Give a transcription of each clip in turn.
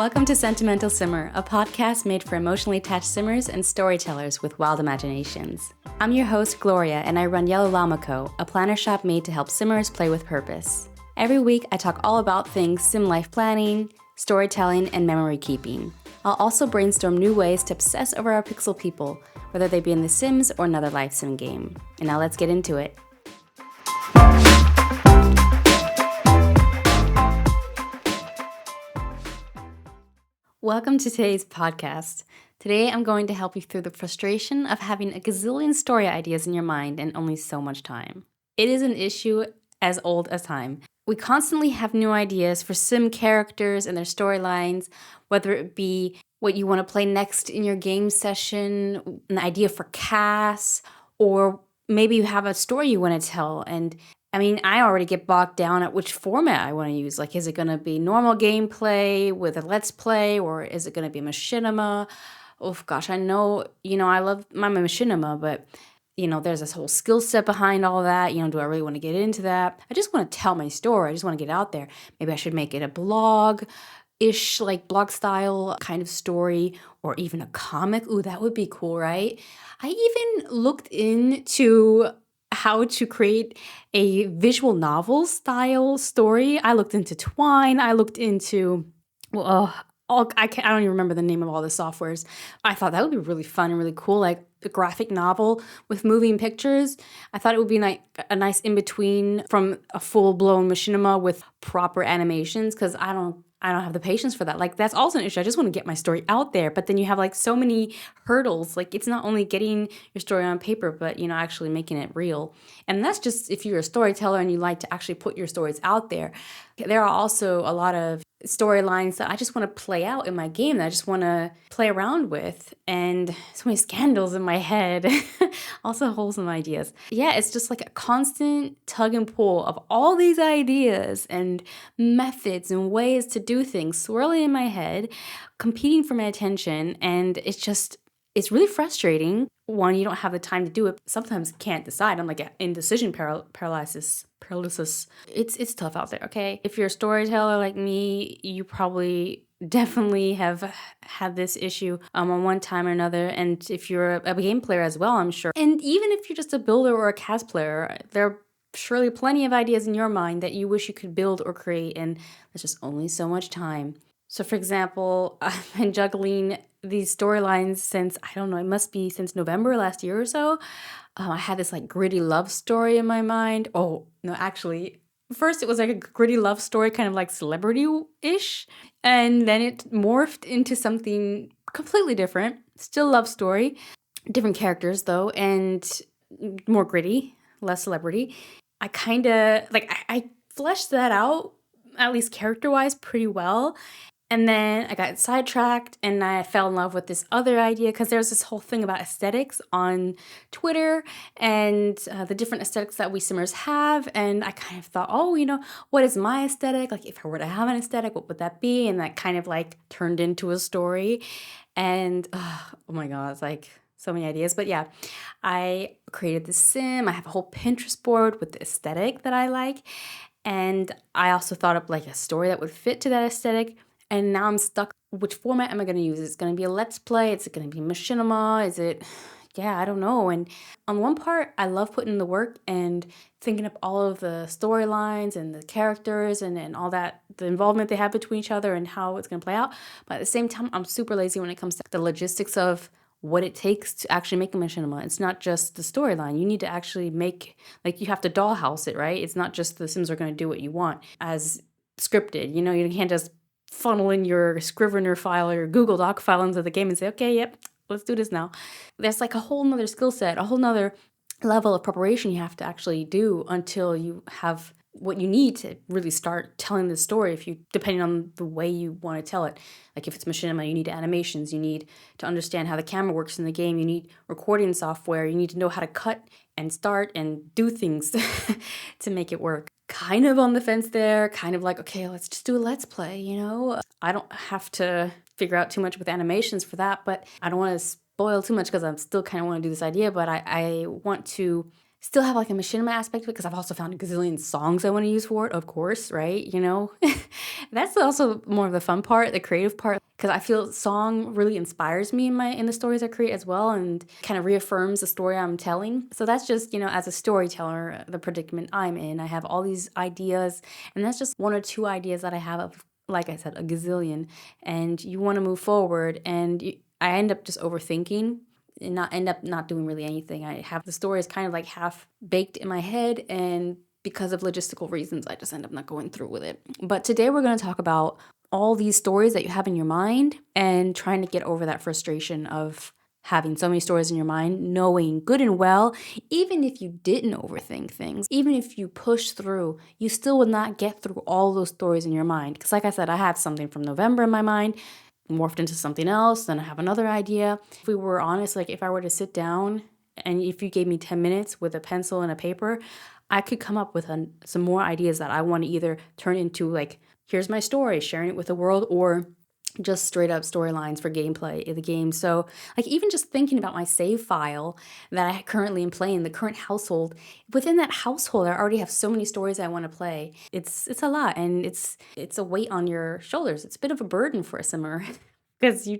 Welcome to Sentimental Simmer, a podcast made for emotionally attached simmers and storytellers with wild imaginations. I'm your host, Gloria, and I run Yellow Llama Co., a planner shop made to help simmers play with purpose. Every week, I talk all about things sim life planning, storytelling, and memory keeping. I'll also brainstorm new ways to obsess over our pixel people, whether they be in The Sims or another life sim game. And now let's get into it. Welcome to today's podcast. Today I'm going to help you through the frustration of having a gazillion story ideas in your mind and only so much time. It is an issue as old as time. We constantly have new ideas for sim characters and their storylines, whether it be what you want to play next in your game session, an idea for casts, or maybe you have a story you want to tell. And I already get bogged down at which format I want to use. Like, is it going to be normal gameplay with a let's play, or is it going to be machinima? Oh gosh, I know, I love my machinima, but there's this whole skill set behind all that. Do I really want to get into that? I just want to tell my story. I just want to get out there. Maybe I should make it a blog-ish, like blog style kind of story, or even a comic. Ooh, that would be cool, right? I even looked into how to create a visual novel style story. I looked into Twine. I looked into, I don't even remember the name of all the softwares. I thought that would be really fun and really cool, like a graphic novel with moving pictures. I thought it would be like a nice in-between from a full-blown machinima with proper animations, because I don't have the patience for that. Like, that's also an issue. I just want to get my story out there, but then you have like so many hurdles. Like, it's not only getting your story on paper, but actually making it real. And that's just if you're a storyteller and you like to actually put your stories out there. There are also a lot of storylines that I just want to play out in my game, that I just want to play around with, and so many scandals in my head. Also wholesome ideas. Yeah, it's just like a constant tug and pull of all these ideas and methods and ways to do things swirling in my head, competing for my attention, and it's really frustrating. One, you don't have the time to do it. Sometimes can't decide. I'm like indecision paralysis. It's tough out there, okay? If you're a storyteller like me, you probably definitely have had this issue on one time or another. And if you're a game player as well, I'm sure. And even if you're just a builder or a cast player, there are surely plenty of ideas in your mind that you wish you could build or create, and there's just only so much time. So, for example, I've been juggling these storylines since, I don't know, it must be since November last year or so. I had this like gritty love story in my mind. Oh, no, actually, first it was like a gritty love story, kind of like celebrity-ish. And then it morphed into something completely different. Still love story. Different characters, though, and more gritty, less celebrity. I kind of, I fleshed that out, at least character-wise, pretty well. And then I got sidetracked and I fell in love with this other idea, because there's this whole thing about aesthetics on Twitter and the different aesthetics that we simmers have. And I kind of thought, what is my aesthetic? Like, if I were to have an aesthetic, what would that be? And that kind of like turned into a story. And oh my God, it's like so many ideas. But yeah, I created this sim. I have a whole Pinterest board with the aesthetic that I like. And I also thought of like a story that would fit to that aesthetic. And now I'm stuck. Which format am I going to use? Is it going to be a let's play? Is it going to be machinima? I don't know. And on one part, I love putting in the work and thinking up all of the storylines and the characters and all that, the involvement they have between each other and how it's going to play out. But at the same time, I'm super lazy when it comes to the logistics of what it takes to actually make a machinima. It's not just the storyline. You need to actually you have to dollhouse it, right? It's not just the Sims are going to do what you want as scripted. You can't just funnel in your Scrivener file or your Google Doc file into the game and say, okay, yep, let's do this now. There's like a whole nother skill set, a whole nother level of preparation you have to actually do until you have what you need to really start telling the story, depending on the way you want to tell it. Like, if it's machinima, you need animations, you need to understand how the camera works in the game, you need recording software, you need to know how to cut and start and do things to make it work. Kind of on the fence there, kind of like, okay, let's just do a let's play, I don't have to figure out too much with animations for that, but I don't want to spoil too much because I'm still kind of want to do this idea, but I want to still have like a machinima aspect to it because I've also found a gazillion songs I want to use for it, of course, right? That's also more of the fun part, the creative part, because I feel song really inspires me in the stories I create as well, and kind of reaffirms the story I'm telling. So that's just, as a storyteller, the predicament I'm in. I have all these ideas, and that's just one or two ideas that I have of, like I said, a gazillion, and you want to move forward, and I end up just overthinking and not end up not doing really anything. I have the stories kind of like half baked in my head, and because of logistical reasons, I just end up not going through with it. But today we're going to talk about all these stories that you have in your mind and trying to get over that frustration of having so many stories in your mind, knowing good and well, even if you didn't overthink things, even if you push through, you still would not get through all those stories in your mind. Because like I said, I had something from November in my mind, morphed into something else, then I have another idea. If we were honest, like if I were to sit down and if you gave me 10 minutes with a pencil and a paper, I could come up with some more ideas that I want to either turn into like, here's my story, sharing it with the world, or just straight up storylines for gameplay in the game. So like even just thinking about my save file that I currently am playing, the current household, within that household, I already have so many stories I want to play. It's a lot, and it's a weight on your shoulders. It's a bit of a burden for a simmer because you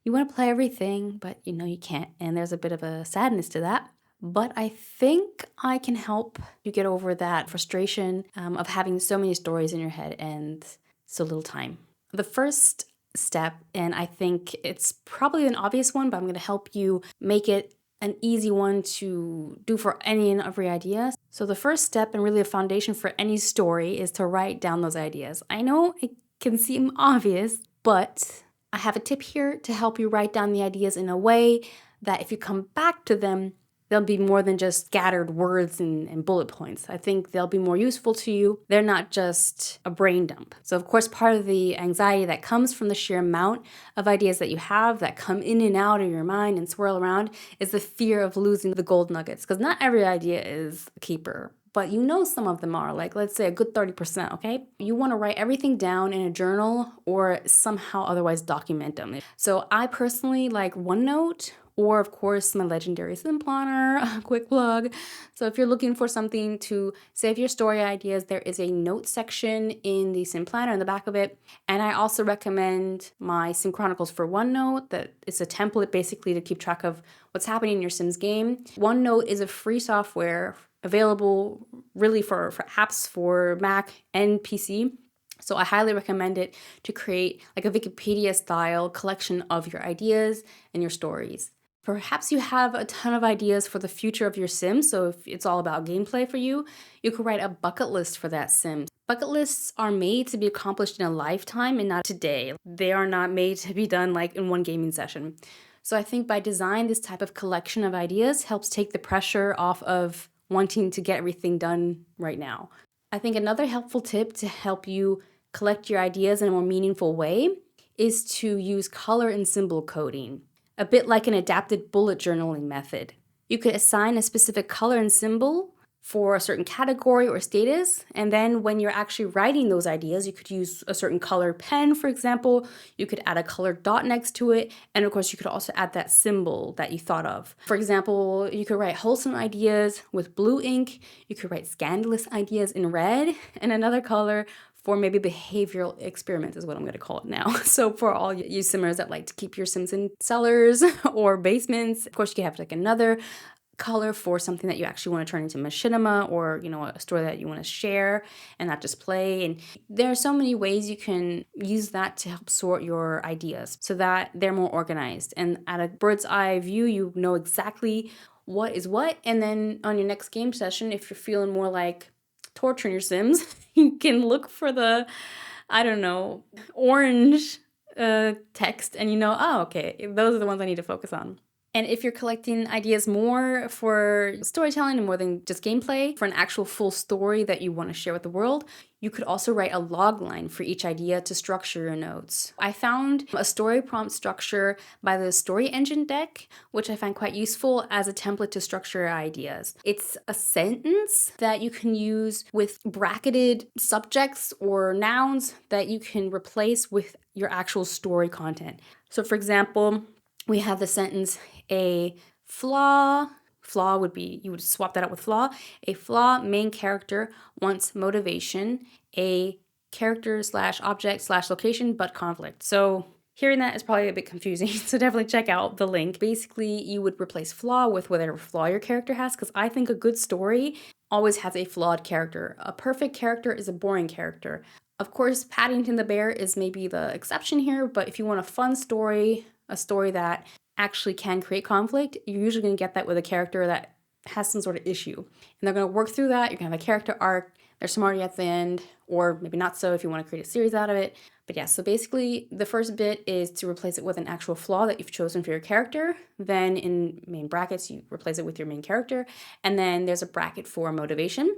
want to play everything, but you can't. And there's a bit of a sadness to that. But I think I can help you get over that frustration of having so many stories in your head and so little time. The first step, and I think it's probably an obvious one, but I'm going to help you make it an easy one to do for any and every idea. So the first step, and really a foundation for any story, is to write down those ideas. I know it can seem obvious, but I have a tip here to help you write down the ideas in a way that if you come back to them, they'll be more than just scattered words and bullet points. I think they'll be more useful to you. They're not just a brain dump. So of course, part of the anxiety that comes from the sheer amount of ideas that you have that come in and out of your mind and swirl around is the fear of losing the gold nuggets, because not every idea is a keeper. But some of them are, like let's say a good 30%, okay? You want to write everything down in a journal or somehow otherwise document them. So I personally like OneNote, or of course my legendary Sim Planner, quick plug. So if you're looking for something to save your story ideas, there is a note section in the Sim Planner in the back of it. And I also recommend my Sim Chronicles for OneNote. That it's a template basically to keep track of what's happening in your Sims game. OneNote is a free software available really for apps for Mac and PC. So I highly recommend it to create like a Wikipedia style collection of your ideas and your stories. Perhaps you have a ton of ideas for the future of your sim, so if it's all about gameplay for you, you could write a bucket list for that sim. Bucket lists are made to be accomplished in a lifetime and not today. They are not made to be done like in one gaming session. So I think by design, this type of collection of ideas helps take the pressure off of wanting to get everything done right now. I think another helpful tip to help you collect your ideas in a more meaningful way is to use color and symbol coding, a bit like an adapted bullet journaling method. You could assign a specific color and symbol for a certain category or status, and then when you're actually writing those ideas, you could use a certain color pen, for example. You could add a colored dot next to it, and of course you could also add that symbol that you thought of. For example, you could write wholesome ideas with blue ink, you could write scandalous ideas in red, and another color for maybe behavioral experiments is what I'm going to call it now. So for all you simmers that like to keep your sims in cellars or basements, of course you could have like another color for something that you actually want to turn into machinima, or a story that you want to share and not just play. And there are so many ways you can use that to help sort your ideas so that they're more organized, and at a bird's eye view you know exactly what is what. And then on your next game session, if you're feeling more like torturing your sims, you can look for the orange text, and oh, okay, those are the ones I need to focus on. And if you're collecting ideas more for storytelling and more than just gameplay, for an actual full story that you want to share with the world, you could also write a log line for each idea to structure your notes. I found a story prompt structure by the Story Engine deck, which I find quite useful as a template to structure ideas. It's a sentence that you can use with bracketed subjects or nouns that you can replace with your actual story content. So for example, we have the sentence, a flaw flaw would be, you would swap that out with flaw. A flaw main character wants motivation, a character slash object slash location, but conflict. So hearing that is probably a bit confusing, so definitely check out the link. Basically, you would replace flaw with whatever flaw your character has, because I think a good story always has a flawed character. A perfect character is a boring character. Of course, Paddington the Bear is maybe the exception here, but if you want a fun story, a story that actually can create conflict, you're usually going to get that with a character that has some sort of issue. And they're going to work through that. You're going to have a character arc. They're smarty at the end, or maybe not so if you want to create a series out of it. But yeah, so basically the first bit is to replace it with an actual flaw that you've chosen for your character. Then in main brackets, you replace it with your main character. And then there's a bracket for motivation.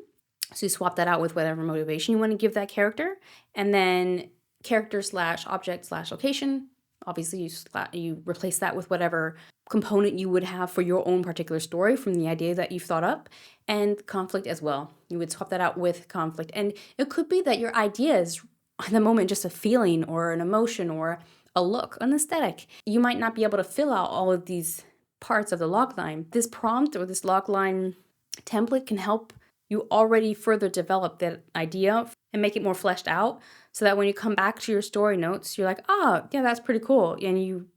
So you swap that out with whatever motivation you want to give that character. And then character slash object slash location. Obviously, you replace that with whatever component you would have for your own particular story from the idea that you've thought up. And conflict as well. You would swap that out with conflict. And it could be that your idea is, at the moment, just a feeling or an emotion or a look, an aesthetic. You might not be able to fill out all of these parts of the logline. This prompt or this logline template can help you already further develop that idea and make it more fleshed out, so that when you come back to your story notes, you're like, oh, yeah, that's pretty cool. And you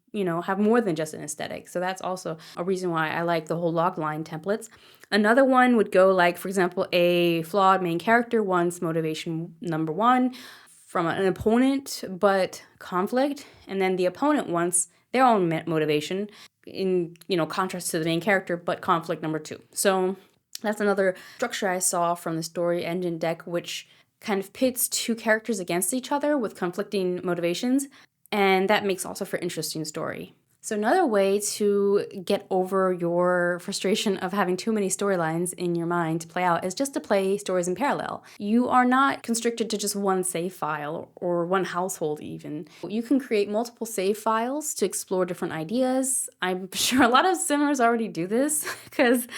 have more than just an aesthetic. So that's also a reason why I like the whole logline templates. Another one would go like, for example, a flawed main character wants motivation number 1 from an opponent, but conflict. And then the opponent wants their own motivation in, contrast to the main character, but conflict number 2. So that's another structure I saw from the story engine deck, which kind of pits 2 characters against each other with conflicting motivations, and that makes also for interesting story. So another way to get over your frustration of having too many storylines in your mind to play out is just to play stories in parallel. You are not constricted to just one save file or one household even. You can create multiple save files to explore different ideas. I'm sure a lot of simmers already do this because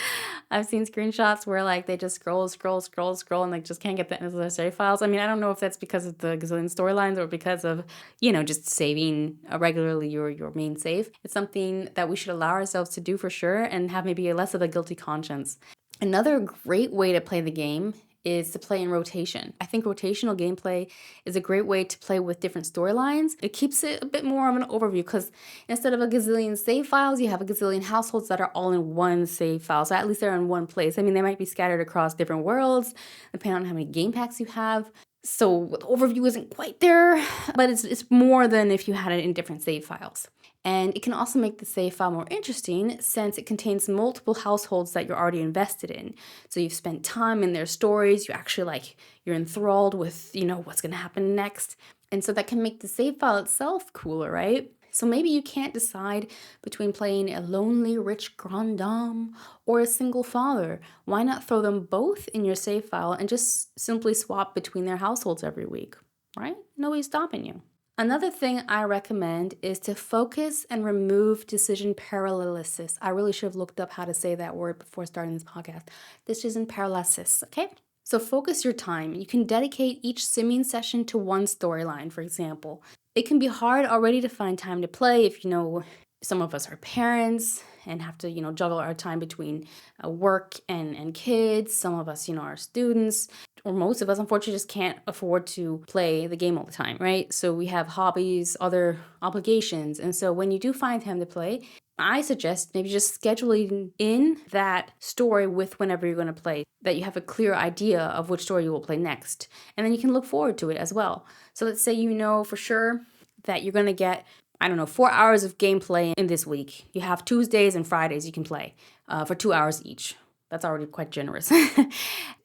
I've seen screenshots where they just scroll and just can't get the end of their save files. I mean, I don't know if that's because of the gazillion storylines or because of, just saving regularly your main save. It's something that we should allow ourselves to do for sure and have maybe less of a guilty conscience. Another great way to play the game is to play in rotation. I think rotational gameplay is a great way to play with different storylines. It keeps it a bit more of an overview because instead of a gazillion save files, you have a gazillion households that are all in one save file. So at least they're in one place. I mean, they might be scattered across different worlds, depending on how many game packs you have. So the overview isn't quite there, but it's more than if you had it in different save files. And it can also make the save file more interesting since it contains multiple households that you're already invested in. So you've spent time in their stories, you're enthralled with, what's going to happen next. And so that can make the save file itself cooler, right? So maybe you can't decide between playing a lonely rich grand dame or a single father. Why not throw them both in your save file and just simply swap between their households every week, right? Nobody's stopping you. Another thing I recommend is to focus and remove decision paralysis. I really should have looked up how to say that word before starting this podcast. Decision paralysis, okay? So focus your time. You can dedicate each simming session to one storyline, for example. It can be hard already to find time to play if, some of us are parents and have to, juggle our time between work and kids. Some of us, are students, or most of us, unfortunately, just can't afford to play the game all the time, right? So we have hobbies, other obligations. And so when you do find time to play, I suggest maybe just scheduling in that story with whenever you're going to play, that you have a clear idea of which story you will play next. And then you can look forward to it as well. So let's say for sure that you're going to get 4 hours of gameplay in this week. You have Tuesdays and Fridays you can play for 2 hours each. That's already quite generous.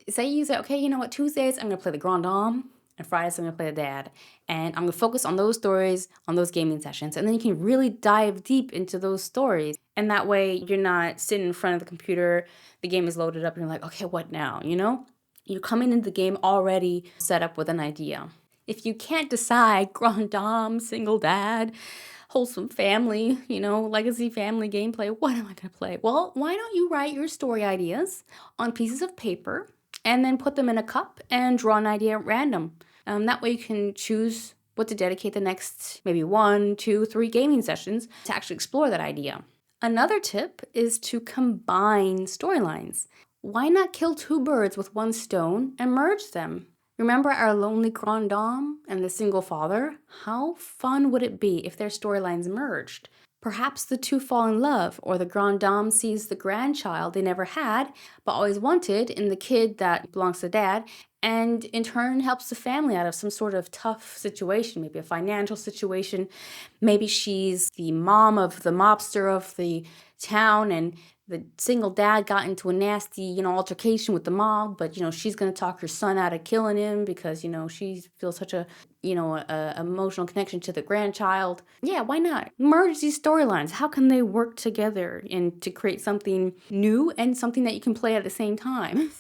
Say you say, okay, Tuesdays I'm going to play the Grand Dame, and Fridays I'm going to play the Dad. And I'm going to focus on those stories, on those gaming sessions. And then you can really dive deep into those stories. And that way you're not sitting in front of the computer, the game is loaded up, and you're like, okay, what now, You're coming into the game already set up with an idea. If you can't decide Grand Dame, single dad, wholesome family, legacy family gameplay, what am I going to play? Well, why don't you write your story ideas on pieces of paper and then put them in a cup and draw an idea at random. That way you can choose what to dedicate the next maybe 1, 2, 3 gaming sessions to actually explore that idea. Another tip is to combine storylines. Why not kill two birds with one stone and merge them? Remember our lonely grand dame and the single father? How fun would it be if their storylines merged? Perhaps the two fall in love, or the grand dame sees the grandchild they never had but always wanted in the kid that belongs to dad, and in turn helps the family out of some sort of tough situation, maybe a financial situation. Maybe she's the mom of the mobster of the town, and the single dad got into a nasty, altercation with the mob, but, she's going to talk her son out of killing him because, she feels such a emotional connection to the grandchild. Yeah, why not? Merge these storylines. How can they work together and to create something new and something that you can play at the same time,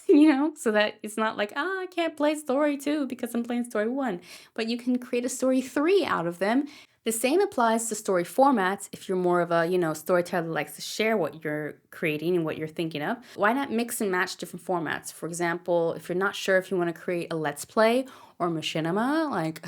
so that it's not like, I can't play story 2 because I'm playing story 1, but you can create a story 3 out of them. The same applies to story formats. If you're more of a, storyteller that likes to share what you're creating and what you're thinking of, why not mix and match different formats? For example, if you're not sure if you want to create a let's play or machinima, like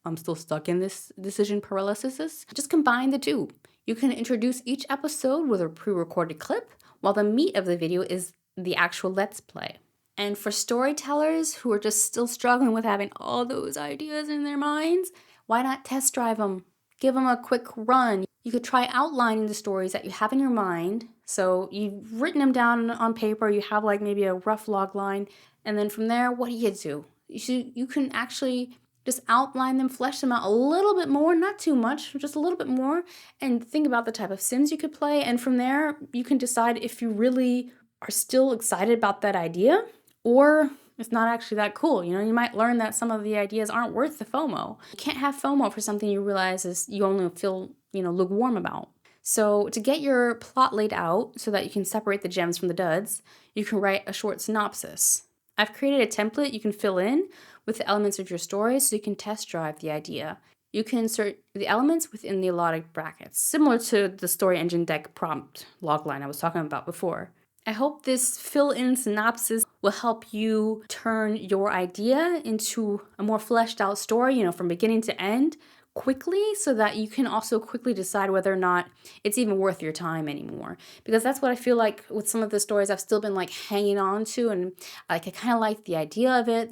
I'm still stuck in this decision paralysis, just combine the two. You can introduce each episode with a pre-recorded clip, while the meat of the video is the actual let's play. And for storytellers who are just still struggling with having all those ideas in their minds, why not test drive them? Give them a quick run. You could try outlining the stories that you have in your mind. So you've written them down on paper. You have like maybe a rough log line. And then from there, what do? You can actually just outline them, flesh them out a little bit more, not too much, just a little bit more, and think about the type of sims you could play. And from there, you can decide if you really are still excited about that idea, or it's not actually that cool. You might learn that some of the ideas aren't worth the FOMO. You can't have FOMO for something you realize is you only feel, lukewarm about. So to get your plot laid out so that you can separate the gems from the duds, you can write a short synopsis. I've created a template you can fill in with the elements of your story so you can test drive the idea. You can insert the elements within the allotted brackets, similar to the story engine deck prompt logline I was talking about before. I hope this fill-in synopsis will help you turn your idea into a more fleshed out story, from beginning to end quickly, so that you can also quickly decide whether or not it's even worth your time anymore. Because that's what I feel like with some of the stories I've still been like hanging on to, and like I kind of like the idea of it,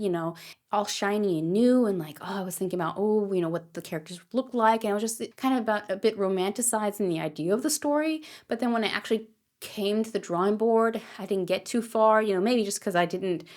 all shiny and new, and like, I was thinking about, what the characters look like, and I was just kind of about a bit romanticizing the idea of the story. But then when I actually came to the drawing board, I didn't get too far, maybe just because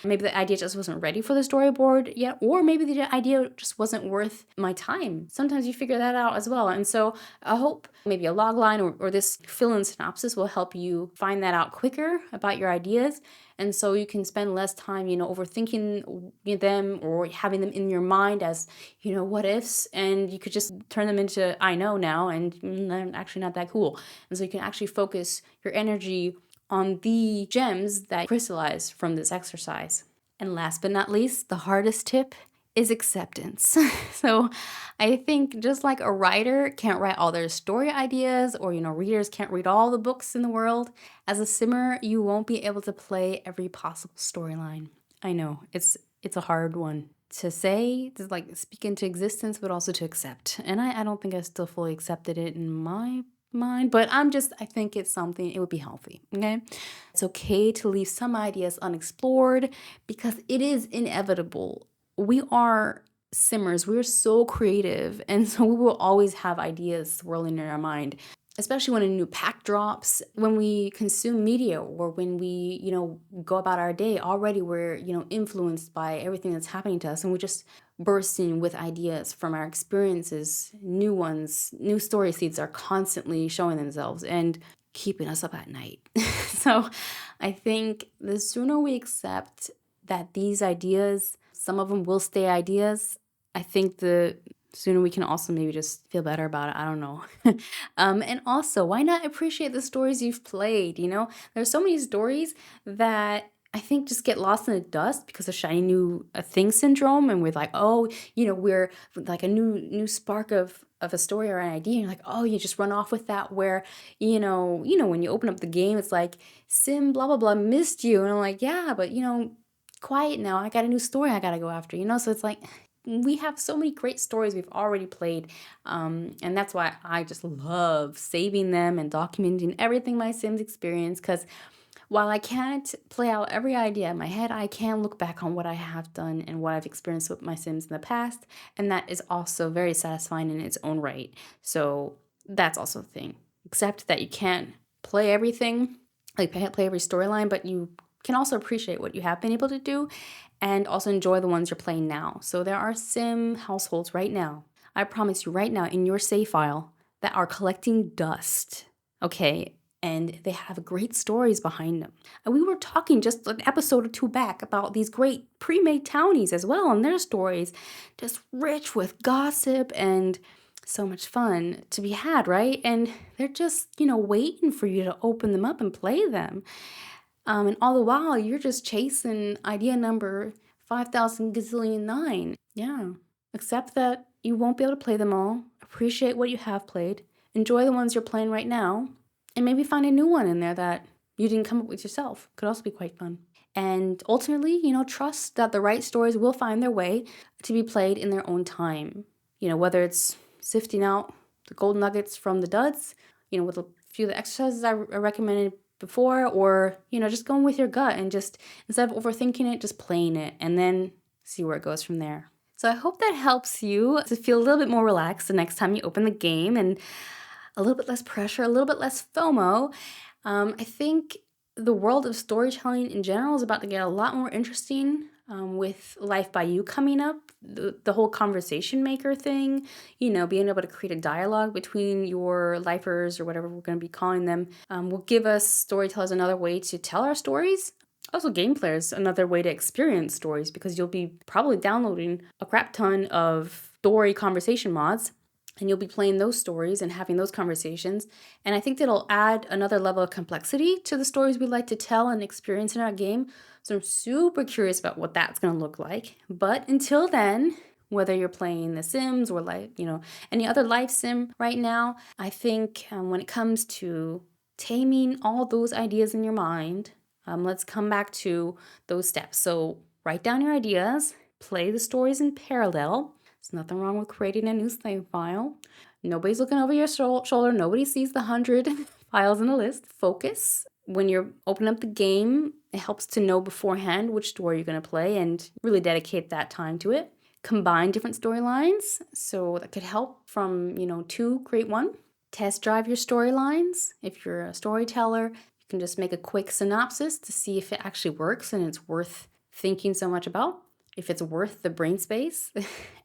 maybe the idea just wasn't ready for the storyboard yet, or maybe the idea just wasn't worth my time. Sometimes you figure that out as well. And so I hope maybe a logline or this fill-in synopsis will help you find that out quicker about your ideas. And so you can spend less time, overthinking them or having them in your mind as, what ifs, and you could just turn them into I know now, and they're actually not that cool. And so you can actually focus your energy on the gems that crystallize from this exercise. And last but not least, the hardest tip is acceptance. So I think just like a writer can't write all their story ideas, or, readers can't read all the books in the world, as a simmer, you won't be able to play every possible storyline. I know, it's a hard one to say, to like speak into existence, but also to accept. And I don't think I still fully accepted it in my mind, but I think it's something, it would be healthy, okay? It's okay to leave some ideas unexplored because it is inevitable. We are simmers, we're so creative, and so we will always have ideas swirling in our mind, especially when a new pack drops, when we consume media, or when we, go about our day. Already we're, influenced by everything that's happening to us, and we're just bursting with ideas from our experiences. New story seeds are constantly showing themselves and keeping us up at night. So I think the sooner we accept that these ideas, some of them will stay ideas, I think the sooner we can also maybe just feel better about it. I don't know. And also, why not appreciate the stories you've played? There's so many stories that I think just get lost in the dust because of shiny new thing syndrome, and we're like, we're like a new spark of a story or an idea, and you're like, you just run off with that, where when you open up the game, it's like sim blah blah blah missed you, and I'm like, yeah, but quiet now, I got a new story I gotta go after, so it's like, we have so many great stories we've already played. And that's why I just love saving them and documenting everything my Sims experience. Because while I can't play out every idea in my head, I can look back on what I have done and what I've experienced with my Sims in the past. And that is also very satisfying in its own right. So that's also a thing. Except that you can't play everything, like play every storyline, but you can also appreciate what you have been able to do and also enjoy the ones you're playing now. So there are Sim households right now, I promise you right now, in your save file that are collecting dust, okay? And they have great stories behind them. And we were talking just an episode or two back about these great pre-made townies as well, and their stories just rich with gossip and so much fun to be had, right? And they're just, waiting for you to open them up and play them. And all the while, you're just chasing idea number 5,000 gazillion 9. Yeah. Accept that you won't be able to play them all. Appreciate what you have played. Enjoy the ones you're playing right now. And maybe find a new one in there that you didn't come up with yourself. Could also be quite fun. And ultimately, trust that the right stories will find their way to be played in their own time. Whether it's sifting out the gold nuggets from the duds, with a few of the exercises I recommended before, or, just going with your gut and just, instead of overthinking it, just playing it and then see where it goes from there. So I hope that helps you to feel a little bit more relaxed the next time you open the game, and a little bit less pressure, a little bit less FOMO. I think the world of storytelling in general is about to get a lot more interesting with Life by You coming up. The whole conversation maker thing, being able to create a dialogue between your lifers or whatever we're going to be calling them, will give us storytellers another way to tell our stories. Also, game players, another way to experience stories, because you'll be probably downloading a crap ton of story conversation mods, and you'll be playing those stories and having those conversations. And I think that'll add another level of complexity to the stories we like to tell and experience in our game. So I'm super curious about what that's going to look like. But until then, whether you're playing The Sims or any other life sim right now, I think when it comes to taming all those ideas in your mind, let's come back to those steps. So write down your ideas, play the stories in parallel. There's nothing wrong with creating a new save file. Nobody's looking over your shoulder. Nobody sees the 100 files in the list. Focus. When you're opening up the game, it helps to know beforehand which story you're going to play and really dedicate that time to it. Combine different storylines. So that could help from, 2, create 1. Test drive your storylines. If you're a storyteller, you can just make a quick synopsis to see if it actually works and it's worth thinking so much about, if it's worth the brain space.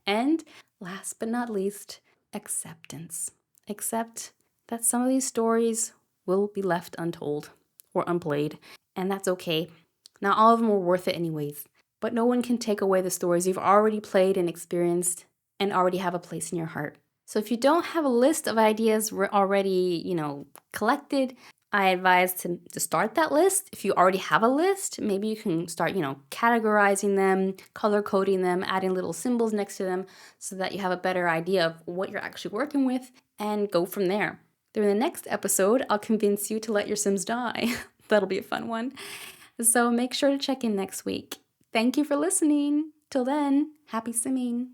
And last but not least, acceptance. Accept that some of these stories will be left untold or unplayed, and that's okay. Not all of them were worth it anyways, but no one can take away the stories you've already played and experienced and already have a place in your heart. So if you don't have a list of ideas already, collected, I advise to start that list. If you already have a list, maybe you can start, categorizing them, color coding them, adding little symbols next to them so that you have a better idea of what you're actually working with, and go from there. During the next episode, I'll convince you to let your Sims die. That'll be a fun one. So make sure to check in next week. Thank you for listening. Till then, happy simming.